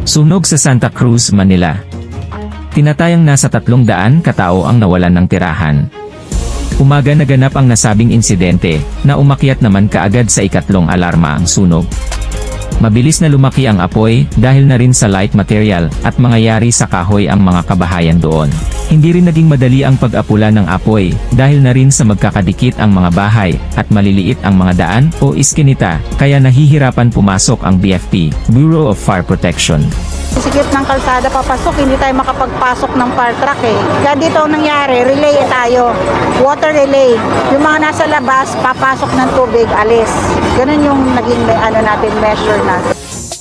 Sunog sa Santa Cruz, Manila. Tinatayang nasa 300 katao ang nawalan ng tirahan. Umaga naganap ang nasabing insidente, na umakyat naman kaagad sa ikatlong alarma ang sunog. Mabilis na lumaki ang apoy, dahil na rin sa light material, at mga yari sa kahoy ang mga kabahayan doon. Hindi rin naging madali ang pag-apula ng apoy, dahil na rin sa magkakadikit ang mga bahay, at maliliit ang mga daan, o iskinita, kaya nahihirapan pumasok ang BFP, Bureau of Fire Protection. Sikip ng kalsada papasok, hindi tayo makapagpasok ng fire truck eh. Kaya dito ang nangyari, relay tayo, water relay. Yung mga nasa labas, papasok ng tubig, alis. Ganun yung naging natin measure na.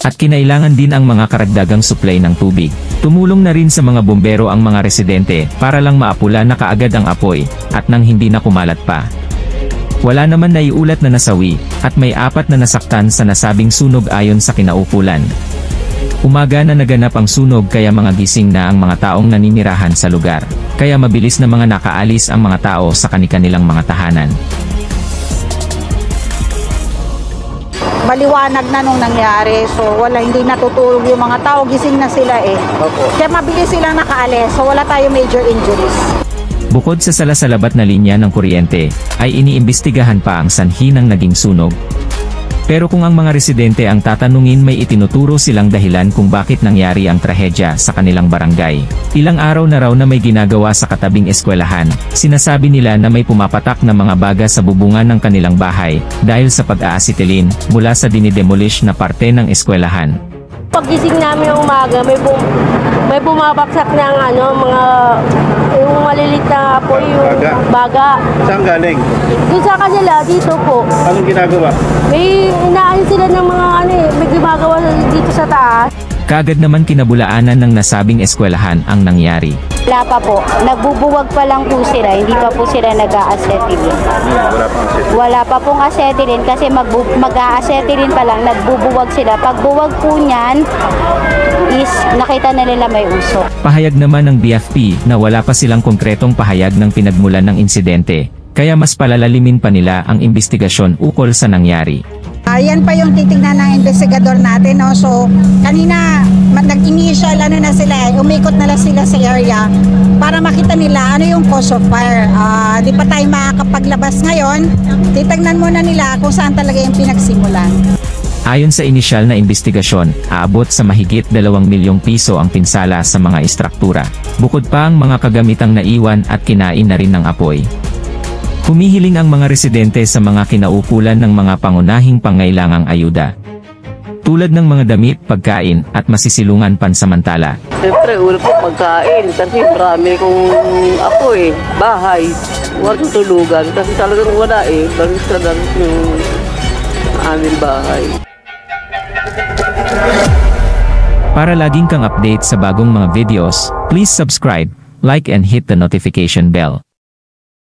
At kinailangan din ang mga karagdagang supply ng tubig. Tumulong na rin sa mga bombero ang mga residente, para lang maapula na kaagad ang apoy, at nang hindi na kumalat pa. Wala naman naiulat na nasawi, at may 4 na nasaktan sa nasabing sunog ayon sa kinaukulan. Umaga na naganap ang sunog kaya mga gising na ang mga taong naninirahan sa lugar. Kaya mabilis na mga nakaalis ang mga tao sa kanilang mga tahanan. Maliwanag na nung nangyari, so hindi natutulog yung mga tao, gising na sila eh. Kaya mabilis silang nakaalis, so wala tayo major injuries. Bukod sa salasalabat na linya ng kuryente, ay iniimbestigahan pa ang sanhi ng naging sunog. Pero kung ang mga residente ang tatanungin, may itinuturo silang dahilan kung bakit nangyari ang trahedya sa kanilang barangay. Ilang araw na raw na may ginagawa sa katabing eskwelahan, sinasabi nila na may pumapatak na mga baga sa bubungan ng kanilang bahay, dahil sa pag-aasitilin, mula sa dinidemolish na parte ng eskwelahan. Paggising namin ng umaga, may bumabaksak ng mga yung malilit na apoy, yung baga. Saan galing? Doon sa kanila, dito po. Anong ginagawa? May inaan sila ng mga may ginagawa dito sa taas. Kaagad naman kinabulaanan ng nasabing eskwelahan ang nangyari. Wala pa po. Nagbubuwag pa lang po sila. Hindi pa po sila nag-a-acetylene. Wala pa pong acetylene kasi mag-a-acetylene pa lang. Nagbubuwag sila. Pagbuwag po niyan is nakita na nila may usok. Pahayag naman ng BFP na wala pa silang konkretong pahayag ng pinagmulan ng insidente. Kaya mas palalalimin pa nila ang investigasyon ukol sa nangyari. Yan pa yung titignan ng investigador natin, no? So, kanina, nag-initial na sila, umikot na lang sila sa area para makita nila ano yung cause of fire. Di pa tayo makakapaglabas ngayon, titignan muna nila kung saan talaga yung pinagsimulan. Ayon sa inisyal na investigasyon, aabot sa mahigit 2 milyong piso ang pinsala sa mga istruktura. Bukod pa ang mga kagamitang naiwan at kinain na rin ng apoy. Humihiling ang mga residente sa mga kinaukulan ng mga pangunahing pangailangang ayuda. Tulad ng mga damit, pagkain, at masisilungan pansamantala. Siyempre, ulo po pagkain kasi marami kong bahay, wala tutulugan kasi talagang wala bagus na lang yung aming bahay. Para laging kang update sa bagong mga videos, please subscribe, like and hit the notification bell.